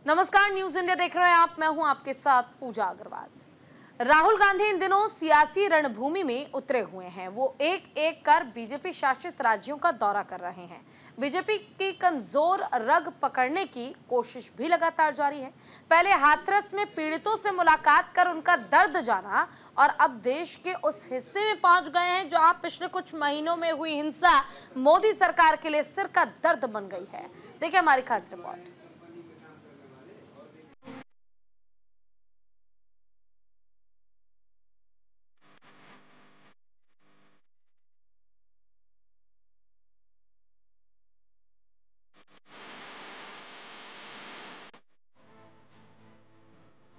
नमस्कार, news India देख रहे हैं आप। मैं हूं आपके साथ पूजा अग्रवाल। राहुल गांधी इन दिनों सियासी रणभूमि में उतरे हुए हैं। वो एक एक कर बीजेपी शासित राज्यों का दौरा कर रहे हैं। बीजेपी की कमजोर रग पकड़ने की कोशिश भी लगातार जारी है। पहले हाथरस में पीड़ितों से मुलाकात कर उनका दर्द जाना और अब देश के उस हिस्से में पहुंच गए हैं जहां पिछले कुछ महीनों में हुई हिंसा मोदी सरकार के लिए सिर का दर्द बन गई है। देखिए हमारी खास रिपोर्ट।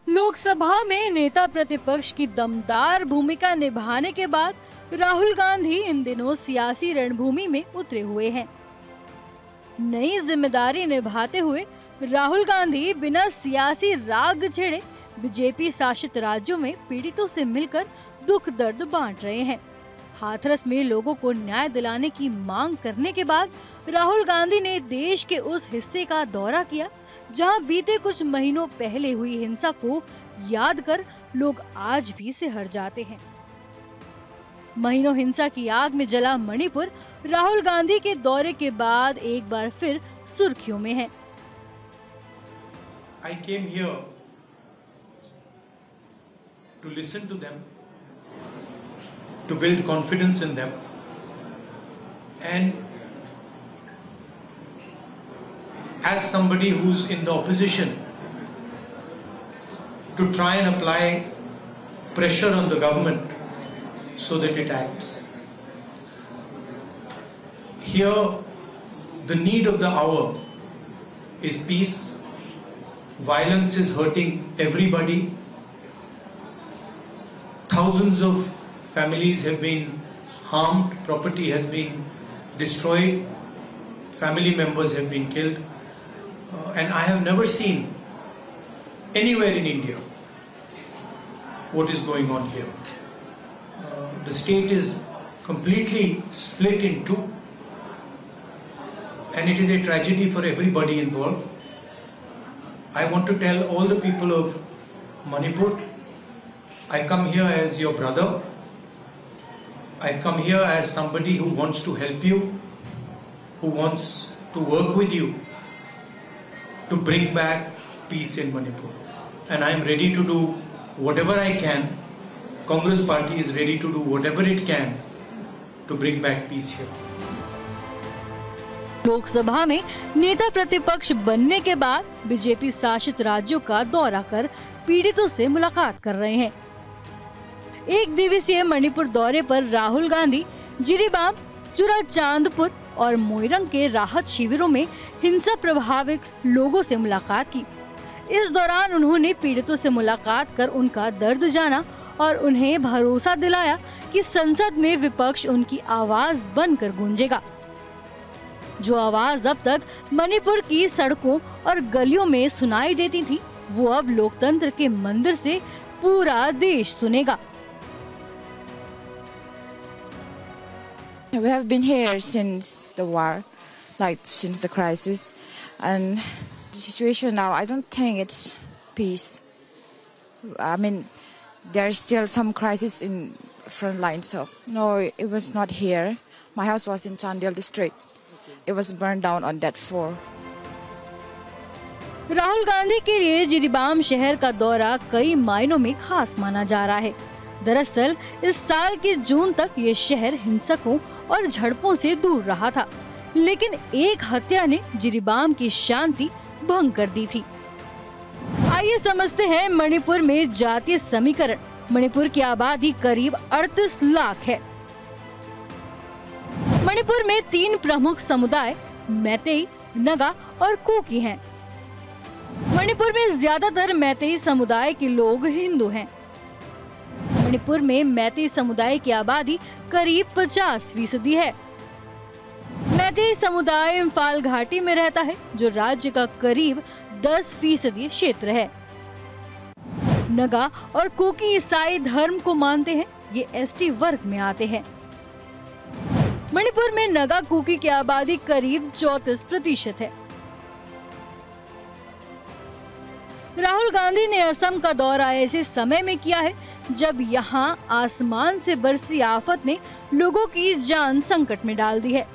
लोकसभा में नेता प्रतिपक्ष की दमदार भूमिका निभाने के बाद राहुल गांधी इन दिनों सियासी रणभूमि में उतरे हुए हैं। नई जिम्मेदारी निभाते हुए राहुल गांधी बिना सियासी राग छेड़े बीजेपी शासित राज्यों में पीड़ितों से मिलकर दुख दर्द बांट रहे हैं। हाथरस में लोगों को न्याय दिलाने की मांग करने के बाद राहुल गांधी ने देश के उस हिस्से का दौरा किया जहां बीते कुछ महीनों पहले हुई हिंसा को याद कर लोग आज भी सिहर जाते हैं। महीनों हिंसा की आग में जला मणिपुर राहुल गांधी के दौरे के बाद एक बार फिर सुर्खियों में है। I came here to listen to them, to build confidence in them, and as somebody who's in the opposition, to try and apply pressure on the government so that it acts. Here, the need of the hour is peace. Violence is hurting everybody. Thousands of families have been harmed, property has been destroyed, family members have been killed. And I have never seen anywhere in India what is going on here. The state is completely split in two, and it is a tragedy for everybody involved. I want to tell all the people of Manipur, I come here as your brother. I come here as somebody who wants to help you, who wants to work with you to bring back peace in Manipur. And I am ready to do whatever I can. Congress party is ready to do whatever it can to bring back peace here. Lok Sabha में नेता प्रतिपक्ष बनने के बाद BJP शासित राज्यों का दौरा कर पीड़ितों से मुलाकात कर रहे हैं। एक दिवसीय मणिपुर दौरे पर राहुल गांधी जिरीबाम, चुराचांदपुर और मोइरंग के राहत शिविरों में हिंसा प्रभावित लोगों से मुलाकात की। इस दौरान उन्होंने पीड़ितों से मुलाकात कर उनका दर्द जाना और उन्हें भरोसा दिलाया कि संसद में विपक्ष उनकी आवाज बनकर गूंजेगा। जो आवाज अब तक मणिपुर की सड़कों और गलियों में सुनाई देती थी, वो अब लोकतंत्र के मंदिर से पूरा देश सुनेगा। We have been here since the war, like since the crisis, and the situation now, I don't think it's peace. I mean, there's still some crisis in front line, so no, it was not here. My house was in Chandel district. It was burned down on that floor. Rahul Gandhi के लिए जिरीबाम शहर का दौरा कई मायनों में खास माना जा रहा है। दरअसल इस साल के जून तक ये शहर हिंसकों और झड़पों से दूर रहा था, लेकिन एक हत्या ने जिरीबाम की शांति भंग कर दी थी। आइए समझते हैं मणिपुर में जातीय समीकरण। मणिपुर की आबादी करीब 38 लाख है। मणिपुर में 3 प्रमुख समुदाय मैतेई, नगा और कुकी हैं। मणिपुर में ज्यादातर मैतेई समुदाय के लोग हिंदू हैं। मणिपुर में मैतेई समुदाय की आबादी करीब 50% है। मैतेई समुदाय इम्फाल घाटी में रहता है, जो राज्य का करीब 10% क्षेत्र है। नगा और कुकी ईसाई धर्म को मानते हैं। ये एसटी वर्ग में आते हैं। मणिपुर में नगा कुकी की आबादी करीब 34% है। राहुल गांधी ने असम का दौरा ऐसे समय में किया है जब यहां आसमान से बरसी आफत ने लोगों की जान संकट में डाल दी है।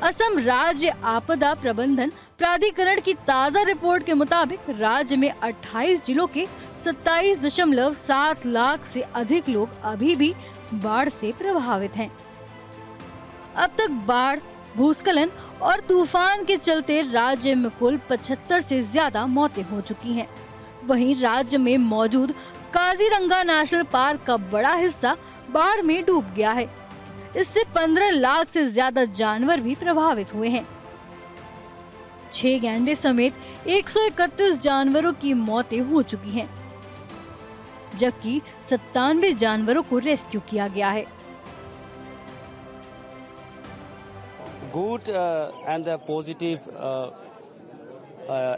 असम राज्य आपदा प्रबंधन प्राधिकरण की ताज़ा रिपोर्ट के मुताबिक राज्य में 28 जिलों के 27.7 लाख से अधिक लोग अभी भी बाढ़ से प्रभावित हैं। अब तक बाढ़, भूस्खलन और तूफान के चलते राज्य में कुल 75 से ज्यादा मौतें हो चुकी हैं। वहीं राज्य में मौजूद काजीरंगा नेशनल पार्क का बड़ा हिस्सा बाढ़ में डूब गया है। इससे 15 लाख से ज्यादा जानवर भी प्रभावित हुए हैं। 6 गैंडे समेत 131 जानवरों की मौतें हो चुकी हैं, जबकि 97 जानवरों को रेस्क्यू किया गया है। Good and a positive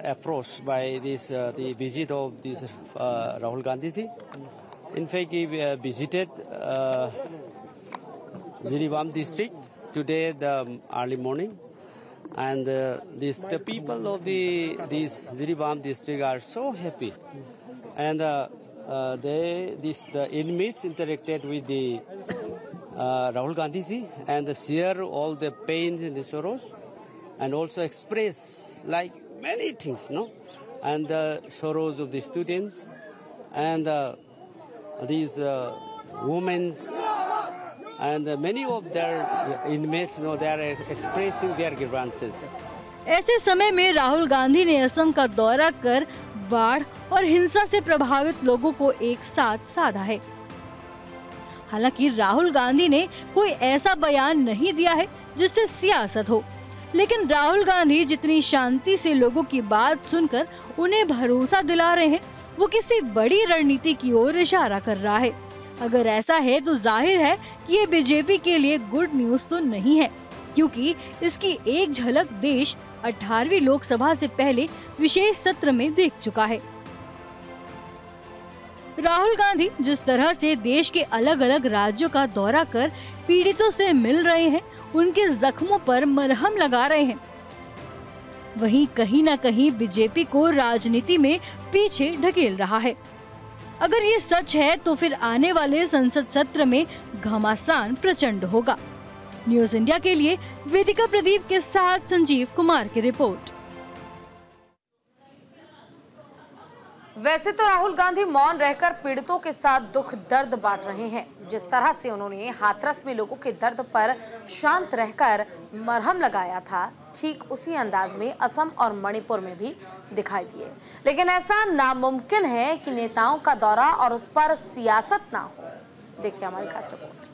approach by the visit of this Rahul Gandhi ji. In fact, he visited Jirebam district today the early morning, and the people of this Jirebam district are so happy, and the inmates interacted with the Rahul Gandhi ji and share all the pains and the sorrows, and also express like many things, no, and the sorrows of the students and these women and many of their inmates, no, they are expressing their grievances. ऐसे समय में राहुल गांधी ने असम का दौरा कर बाढ़ और हिंसा से प्रभावित लोगों को एक साथ साधा है। हालांकि राहुल गांधी ने कोई ऐसा बयान नहीं दिया है जिससे सियासत हो, लेकिन राहुल गांधी जितनी शांति से लोगों की बात सुनकर उन्हें भरोसा दिला रहे हैं, वो किसी बड़ी रणनीति की ओर इशारा कर रहा है। अगर ऐसा है तो जाहिर है कि ये बीजेपी के लिए गुड न्यूज तो नहीं है, क्योंकि इसकी एक झलक देश 18वीं लोकसभा से पहले विशेष सत्र में देख चुका है। राहुल गांधी जिस तरह से देश के अलग अलग राज्यों का दौरा कर पीड़ितों से मिल रहे हैं, उनके जख्मों पर मरहम लगा रहे हैं, वहीं कहीं न कहीं बीजेपी को राजनीति में पीछे ढकेल रहा है। अगर ये सच है तो फिर आने वाले संसद सत्र में घमासान प्रचंड होगा। न्यूज इंडिया के लिए वेदिका प्रदीप के साथ संजीव कुमार की रिपोर्ट। वैसे तो राहुल गांधी मौन रहकर पीड़ितों के साथ दुख दर्द बांट रहे हैं। जिस तरह से उन्होंने हाथरस में लोगों के दर्द पर शांत रहकर मरहम लगाया था, ठीक उसी अंदाज में असम और मणिपुर में भी दिखाई दिए। लेकिन ऐसा नामुमकिन है कि नेताओं का दौरा और उस पर सियासत ना हो। देखिए हमारी खास रिपोर्ट।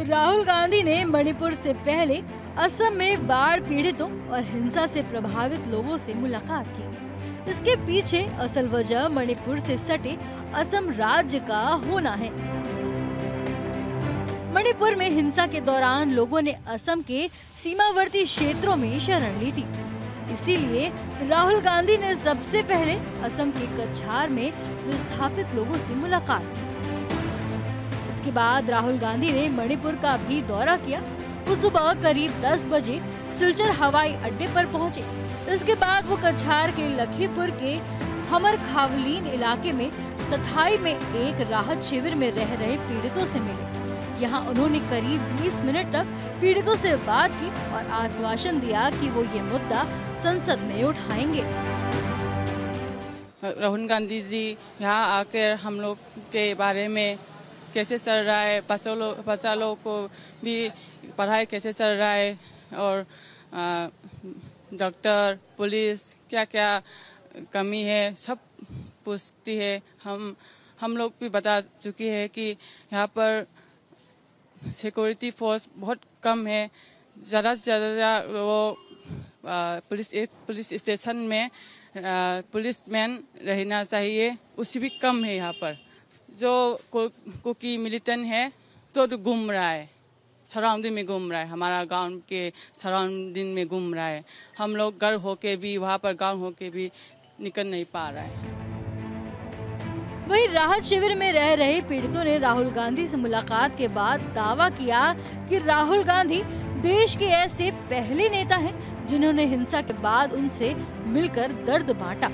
राहुल गांधी ने मणिपुर से पहले असम में बाढ़ पीड़ितों और हिंसा से प्रभावित लोगों से मुलाकात की। इसके पीछे असल वजह मणिपुर से सटे असम राज्य का होना है। मणिपुर में हिंसा के दौरान लोगों ने असम के सीमावर्ती क्षेत्रों में शरण ली थी। इसीलिए राहुल गांधी ने सबसे पहले असम के कछार में विस्थापित लोगों से मुलाकात की। इसके बाद राहुल गांधी ने मणिपुर का भी दौरा किया। वो सुबह करीब 10 बजे सिलचर हवाई अड्डे पर पहुंचे। इसके बाद वो कछार के लखीमपुर के हमर खावलीन इलाके में तथाई में एक राहत शिविर में रह रहे पीड़ितों से मिले। यहाँ उन्होंने करीब 20 मिनट तक पीड़ितों से बात की और आश्वासन दिया कि वो ये मुद्दा संसद में उठाएंगे। राहुल गांधी जी यहाँ आकर हम लोग के बारे में कैसे चल रहा है, बच्चा लोग को भी पढ़ाई कैसे चल रहा है, और डॉक्टर, पुलिस क्या क्या कमी है सब पूछती है। हम लोग भी बता चुकी है कि यहाँ पर सिक्योरिटी फोर्स बहुत कम है। ज़्यादा से ज़्यादा वो पुलिस स्टेशन में पुलिसमैन रहना चाहिए, उससे भी कम है। यहाँ पर जो कुकी मिलिटेंट है तो घूम रहा है, सराउंडिंग में घूम रहा है, हमारा गांव के सराउंडिंग में घूम रहा है। हम लोग घर होके भी वहाँ पर गांव होके भी निकल नहीं पा रहा है। वहीं राहत शिविर में रह रहे पीड़ितों ने राहुल गांधी से मुलाकात के बाद दावा किया कि राहुल गांधी देश के ऐसे पहले नेता हैं जिन्होंने हिंसा के बाद उनसे मिलकर दर्द बांटा।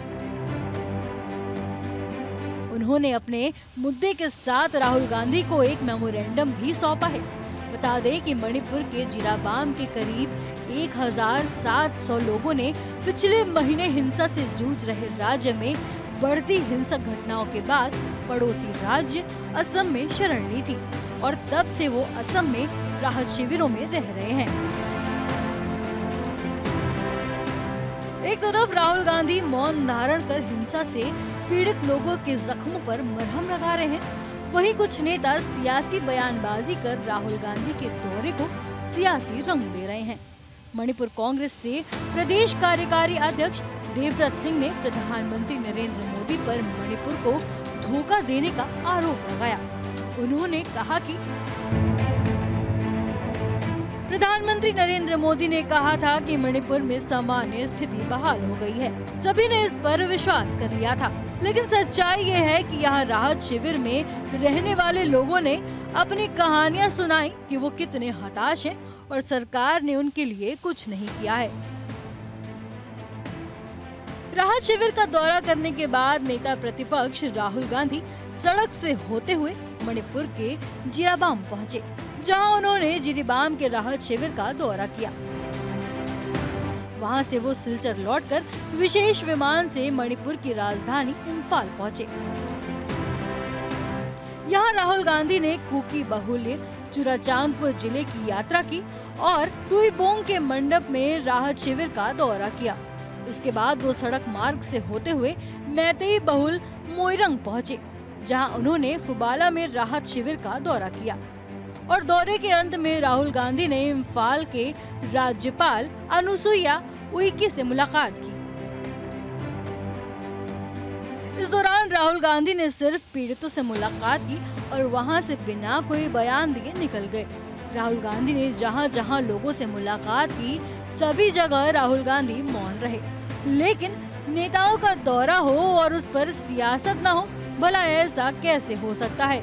उन्होंने अपने मुद्दे के साथ राहुल गांधी को एक मेमोरेंडम भी सौंपा है। बता दें कि मणिपुर के जिराबाम के करीब 1700 लोगों ने पिछले महीने हिंसा से जूझ रहे राज्य में बढ़ती हिंसक घटनाओं के बाद पड़ोसी राज्य असम में शरण ली थी और तब से वो असम में राहत शिविरों में रह रहे हैं। एक तरफ राहुल गांधी मौन धारण कर हिंसा से पीड़ित लोगों के जख्मों पर मरहम लगा रहे हैं, वहीं कुछ नेता सियासी बयानबाजी कर राहुल गांधी के दौरे को सियासी रंग दे रहे हैं। मणिपुर कांग्रेस से प्रदेश कार्यकारी अध्यक्ष देवव्रत सिंह ने प्रधानमंत्री नरेंद्र मोदी पर मणिपुर को धोखा देने का आरोप लगाया। उन्होंने कहा कि प्रधानमंत्री नरेंद्र मोदी ने कहा था कि मणिपुर में सामान्य स्थिति बहाल हो गई है। सभी ने इस पर विश्वास कर लिया था, लेकिन सच्चाई ये है कि यहाँ राहत शिविर में रहने वाले लोगों ने अपनी कहानियाँ सुनाई कि वो कितने हताश हैं और सरकार ने उनके लिए कुछ नहीं किया है। राहत शिविर का दौरा करने के बाद नेता प्रतिपक्ष राहुल गांधी सड़क से होते हुए मणिपुर के जिराबाम पहुंचे, जहां उन्होंने जिरीबाम के राहत शिविर का दौरा किया। वहां से वो सिलचर लौटकर विशेष विमान से मणिपुर की राजधानी इम्फाल पहुंचे। यहाँ राहुल गांधी ने कुकी बाहुल्य चुराचांदपुर जिले की यात्रा की और तुईबोंग के मंडप में राहत शिविर का दौरा किया। इसके बाद वो सड़क मार्ग से होते हुए मैतेई बहुल मोइरंग पहुंचे, जहां उन्होंने फुबाला में राहत शिविर का दौरा किया और दौरे के अंत में राहुल गांधी ने इम्फाल के राज्यपाल अनुसुईया उइके से मुलाकात की। इस दौरान राहुल गांधी ने सिर्फ पीड़ितों से मुलाकात की और वहां से बिना कोई बयान दिए निकल गए। राहुल गांधी ने जहां जहां लोगों से मुलाकात की, सभी जगह राहुल गांधी मौन रहे। लेकिन नेताओं का दौरा हो और उस पर सियासत न हो, भला ऐसा कैसे हो सकता है?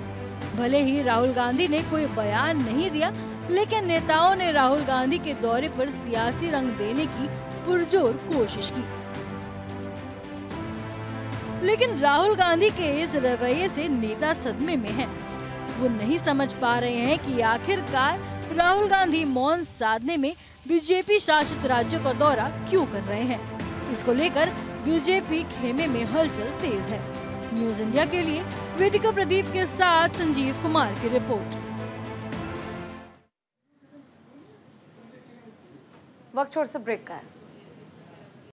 भले ही राहुल गांधी ने कोई बयान नहीं दिया, लेकिन नेताओं ने राहुल गांधी के दौरे पर सियासी रंग देने की पुरजोर कोशिश की। लेकिन राहुल गांधी के इस रवैये से नेता सदमे में हैं। वो नहीं समझ पा रहे हैं कि आखिरकार राहुल गांधी मौन साधने में बीजेपी शासित राज्यों का दौरा क्यों कर रहे हैं। इसको लेकर बीजेपी खेमे में हलचल तेज है। न्यूज इंडिया के लिए वेदिका प्रदीप के साथ संजीव कुमार की रिपोर्ट। वक्त छोड़ से ब्रेक का है।